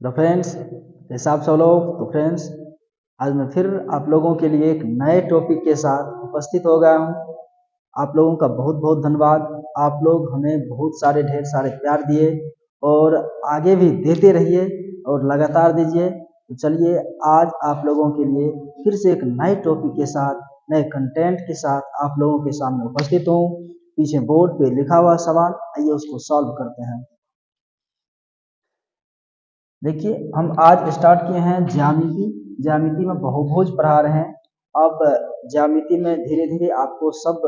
तो फ्रेंड्स, कैसे आप सब लोग। तो फ्रेंड्स, आज मैं फिर आप लोगों के लिए एक नए टॉपिक के साथ उपस्थित हो गया हूँ। आप लोगों का बहुत बहुत धन्यवाद। आप लोग हमें बहुत सारे ढेर सारे प्यार दिए और आगे भी देते रहिए और लगातार दीजिए। तो चलिए, आज आप लोगों के लिए फिर से एक नए टॉपिक के साथ, नए कंटेंट के साथ आप लोगों के सामने उपस्थित हूँ। पीछे बोर्ड पे लिखा हुआ सवाल, आइए उसको सॉल्व करते हैं। देखिए, हम आज स्टार्ट किए हैं ज्यामिति। ज्यामिति में बहुभुज पढ़ा रहे हैं। अब ज्यामिति में धीरे धीरे आपको सब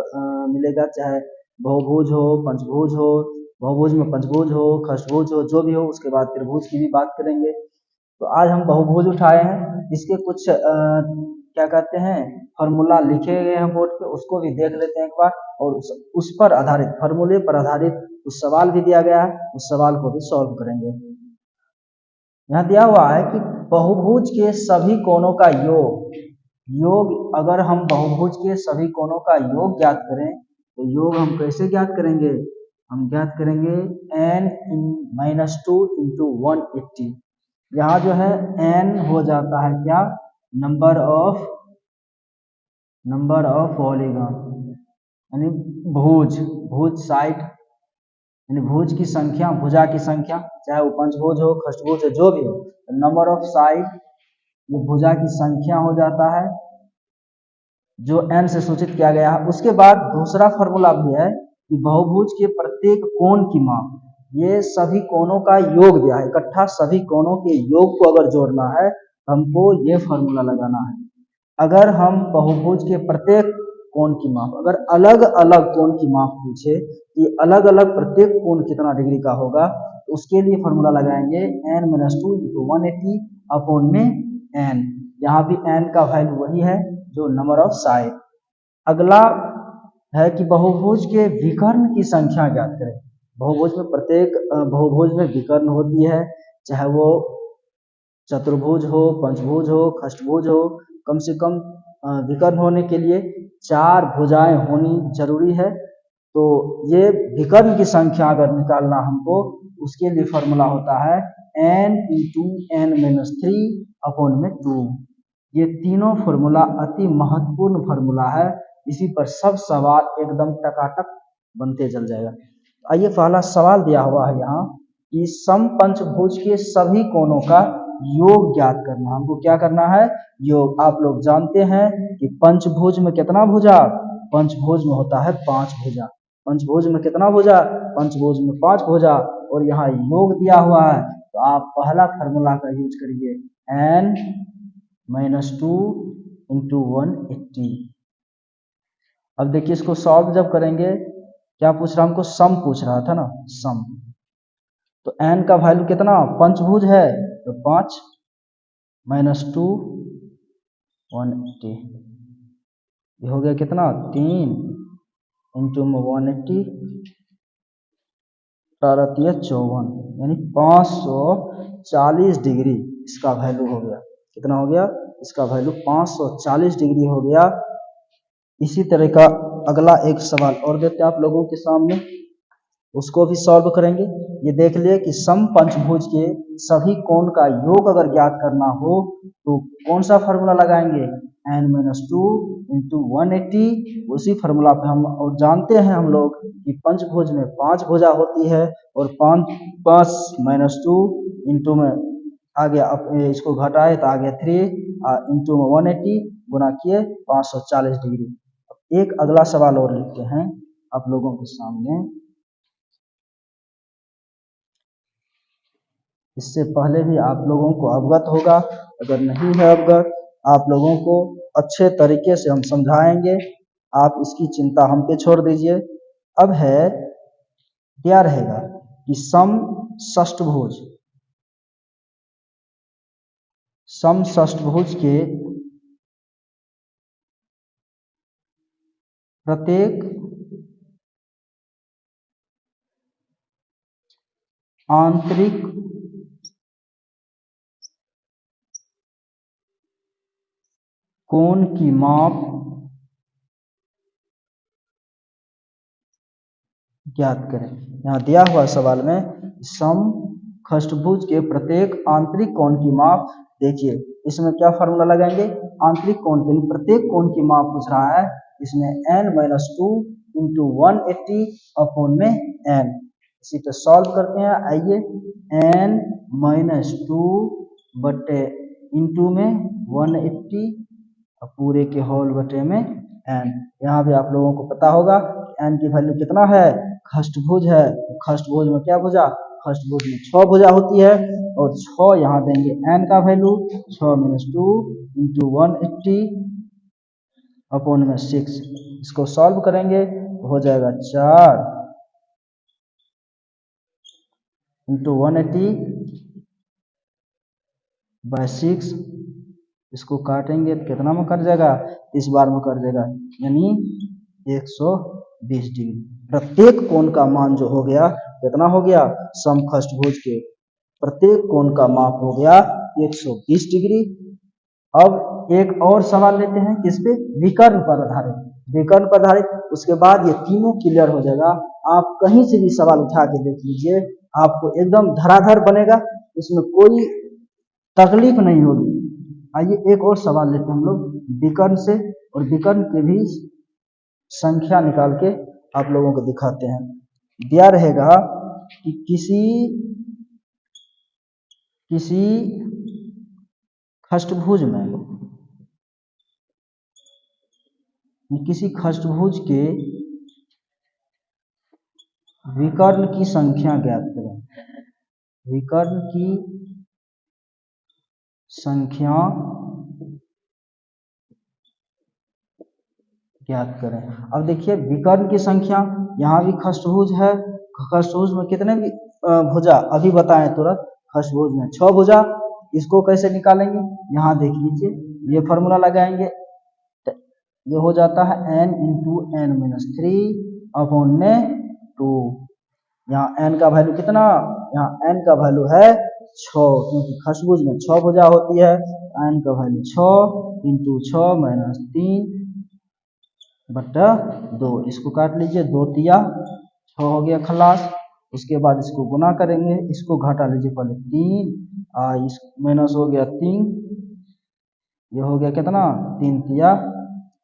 मिलेगा, चाहे बहुभुज हो, पंचभुज हो, बहुभुज में पंचभुज हो, खष्टभुज हो, जो भी हो। उसके बाद त्रिभुज की भी बात करेंगे। तो आज हम बहुभुज उठाए हैं। इसके कुछ क्या कहते हैं, फॉर्मूला लिखे गए हैं बोर्ड पे, उसको भी देख लेते हैं एक बार। और उस पर आधारित, फॉर्मूले पर आधारित कुछ सवाल भी दिया गया है, उस सवाल को भी सॉल्व करेंगे। यहाँ दिया हुआ है कि बहुभुज के सभी कोणों का योग अगर हम बहुभुज के सभी कोणों का योग ज्ञात करें, तो योग हम कैसे ज्ञात करेंगे? हम ज्ञात करेंगे n-2 इंटू 180। यहाँ जो है n हो जाता है क्या? नंबर ऑफ पॉलीगॉन, यानी भुज साइड, यानी भुज की संख्या, भुजा की संख्या, चाहे वो पंचभुज हो, खष्टभुज हो, जो भी हो। नंबर ऑफ साइड, ये भुजा की संख्या हो जाता है, जो n से सूचित किया गया है। उसके बाद दूसरा फॉर्मूला भी है कि बहुभुज के प्रत्येक कोण की माप। ये सभी कोणों का योग दिया है, इकट्ठा सभी कोणों के योग को अगर जोड़ना है, हमको ये फॉर्मूला लगाना है। अगर हम बहुभुज के प्रत्येक कोण की माप, अगर अलग अलग कोण की माप पूछे कि अलग अलग प्रत्येक कोण कितना डिग्री का होगा, तो उसके लिए फॉर्मूला लगाएंगे n-2 इंटू 180 अपॉन में n। यहाँ भी n का वैल्यू वही है जो नंबर ऑफ साइड। अगला है कि बहुभुज के विकर्ण की संख्या ज्ञात करें। बहुभुज में प्रत्येक बहुभुज में विकर्ण होती है, चाहे वो चतुर्भुज हो, पंचभुज हो, खष्टभुज हो। कम से कम विकर्ण होने के लिए 4 भुजाएं होनी जरूरी है। तो ये विकर्ण की संख्या अगर निकालना हमको, उसके लिए फॉर्मूला होता है n इंटू n-3 अपॉन में 2। ये तीनों फॉर्मूला अति महत्वपूर्ण फॉर्मूला है। इसी पर सब सवाल एकदम टकाटक बनते चल जाएगा। आइए, पहला सवाल दिया हुआ है यहाँ कि समपंचभुज के सभी कोणों का योग ज्ञात करना। हमको क्या करना है? योग। आप लोग जानते हैं कि पंचभुज में कितना भुजा? पंचभुज में होता है 5 भुजा। पंचभुज में कितना भुजा? पंचभुज में 5 भुजा। और यहाँ योग दिया हुआ है, तो आप पहला फॉर्मूला का यूज करिए, n-2 इंटू 180। अब देखिए, इसको सॉल्व जब करेंगे, क्या पूछ रहा हमको? सम पूछ रहा था ना, सम। तो n का वैल्यू कितना? पंचभुज है तो 5 -2 180। ये हो गया कितना? 3 इंटू में 180, 54, यानी 540 डिग्री इसका वैल्यू हो गया। कितना हो गया? इसका वैल्यू 540 डिग्री हो गया। इसी तरह का अगला एक सवाल और देते हैं आप लोगों के सामने, उसको भी सॉल्व करेंगे। ये देख लिए कि समपंचभुज के सभी कोण का योग अगर ज्ञात करना हो, तो कौन सा फॉर्मूला लगाएंगे? n-2 into 180। उसी फॉर्मूला पे हम और जानते हैं हम लोग कि पंचभुज में 5 भुजा होती है, और 5 -2 इंटू में आ गया, इसको घटाए तो आ गया 3 इंटू में 180 गुना किए 540 डिग्री। एक अगला सवाल और लिखते हैं आप लोगों के सामने। इससे पहले भी आप लोगों को अवगत होगा, अगर नहीं है अवगत, आप लोगों को अच्छे तरीके से हम समझाएंगे। आप इसकी चिंता हम पे छोड़ दीजिए। अब है, क्या रहेगा कि समषष्ठभुज के प्रत्येक आंतरिक कोण की माप ज्ञात करें। यहाँ दिया हुआ सवाल में सम खष्टभुज के प्रत्येक आंतरिक कोण की माप। देखिए इसमें क्या फार्मूला लगाएंगे, आंतरिक कोण के लिए प्रत्येक कोण की माप पूछ रहा है, इसमें n-2 इंटू 180 अपॉन में n। इसी पे सॉल्व करते हैं, आइए n-2 बटे इंटू में 180 पूरे के होल बटे में n। यहाँ भी आप लोगों को पता होगा n की वैल्यू कितना है, खष्टभुज है, खष्टभुज में क्या भुजा, खष्टभुज में 6 भुजा होती है, और 6 यहाँ देंगे n का वैल्यू 6-2 इंटू 180 अपॉन में 6। इसको सॉल्व करेंगे तो हो जाएगा 4 इंटू 180 बाय 6। इसको काटेंगे तो कितना में कट जाएगा, इस बार में कट जाएगा, यानी 120 डिग्री। प्रत्येक कोण का मान जो हो गया कितना हो गया, समखष्टभुज के प्रत्येक कोण का माप हो गया 120 डिग्री। अब एक और सवाल लेते हैं, किस पे, विकर्ण पर आधारित, विकर्ण पर आधारित। उसके बाद ये तीनों क्लियर हो जाएगा। आप कहीं से भी सवाल उठा के देख लीजिए, आपको एकदम धराधर बनेगा, इसमें कोई तकलीफ नहीं होगी। आइए एक और सवाल लेते हैं हम लोग विकर्ण से, और विकर्ण के भी संख्या निकाल के आप लोगों को दिखाते हैं। दिया रहेगा कि किसी खष्टभुज में, किसी खष्टभुज के विकर्ण की संख्या ज्ञात करें, विकर्ण की संख्या ज्ञात करें। अब देखिए विकर्ण की संख्या, यहाँ भी खष्टभुज है, खष्टभुज में कितने भुजा अभी बताएं तुरंत, खष्टभुज में 6 भुजा। इसको कैसे निकालेंगे, यहाँ देख लीजिए, ये फॉर्मूला लगाएंगे तो ये हो जाता है n इंटू n-3 अपॉन में 2। यहाँ n का वैल्यू कितना, यहाँ n का वैल्यू है 6, क्योंकि खष्टभुज में 6 भुजा होती है, n का वैल्यू 6 इंटू 6-3 बटा 2। इसको काट लीजिए, 2 तिया 6 हो गया खलास। उसके बाद इसको गुना करेंगे, इसको घटा लीजिए पहले 3, इस माइनस हो गया 3, ये हो गया कितना, 3 तिया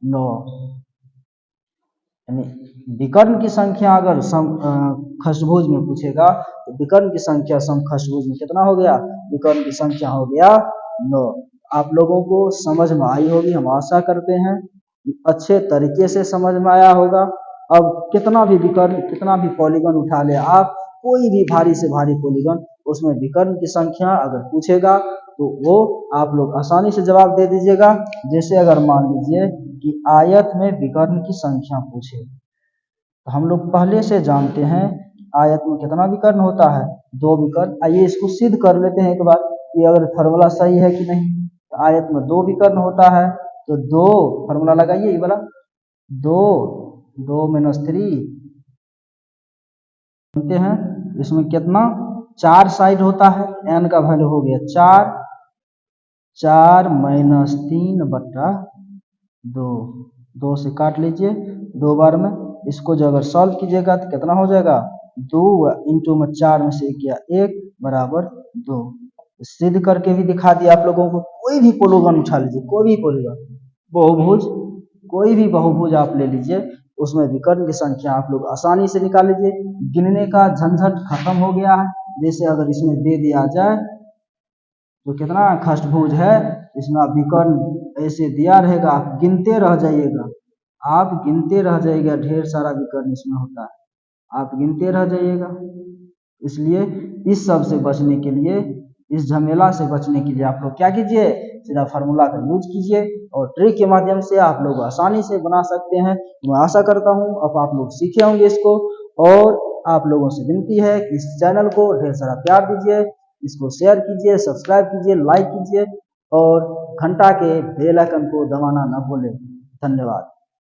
9। यानी विकर्ण की संख्या अगर खष्टभुज में पूछेगा तो विकर्ण की संख्या समखष्टभुज में कितना हो गया, विकर्ण की संख्या हो गया 9। आप लोगों को समझ में आई होगी, हम आशा करते हैं अच्छे तरीके से समझ में आया होगा। अब कितना भी विकर्ण, कितना भी पॉलीगन उठा ले आप, कोई भी भारी से भारी पॉलीगन, उसमें विकर्ण की संख्या अगर पूछेगा तो वो आप लोग आसानी से जवाब दे दीजिएगा। जैसे अगर मान लीजिए कि आयत में विकर्ण की संख्या पूछे, तो हम लोग पहले से जानते हैं आयत में कितना विकर्ण होता है, 2 विकर्ण। आइए इसको सिद्ध कर लेते हैं एक बार कि अगर फॉर्मूला सही है कि नहीं। तो आयत में 2 विकर्ण होता है, तो 2 फॉर्मूला लगाइए, ये वाला 2-3 जानते हैं। इसमें कितना, 4 साइड होता है, n का वैल्यू हो गया 4, 4-3 बटा 2, 2 से काट लीजिए 2 बार में। इसको जो अगर सॉल्व कीजिएगा तो कितना हो जाएगा, 2 इंटू में 4 में से किया 1 बराबर 2। सिद्ध करके भी दिखा दिया आप लोगों को। कोई भी पोलोगन उठा लीजिए, कोई भी पोलोगन, बहुभुज, कोई भी बहुभुज आप ले लीजिए, उसमें विकर्ण की संख्या आप लोग आसानी से निकाल लीजिए। गिनने का झंझट खत्म हो गया है। जैसे अगर इसमें दे दिया जाए तो कितना खष्टभुज है, इसमें विकर्ण ऐसे दिया रहेगा, आप गिनते रह जाइएगा, आप गिनते रह जाइएगा, ढेर सारा विकर्ण इसमें होता है, आप गिनते रह जाइएगा। इसलिए इस सब से बचने के लिए, इस झमेला से बचने के लिए आप लोग क्या कीजिए, सीधा फार्मूला का यूज कीजिए, और ट्रिक के माध्यम से आप लोग आसानी से बना सकते हैं। मैं आशा करता हूं अब आप लोग सीखे होंगे इसको, और आप लोगों से विनती है कि इस चैनल को ढेर सारा प्यार दीजिए, इसको शेयर कीजिए, सब्सक्राइब कीजिए, लाइक कीजिए, और घंटा के बेल आइकन को दबाना न भूलें। धन्यवाद।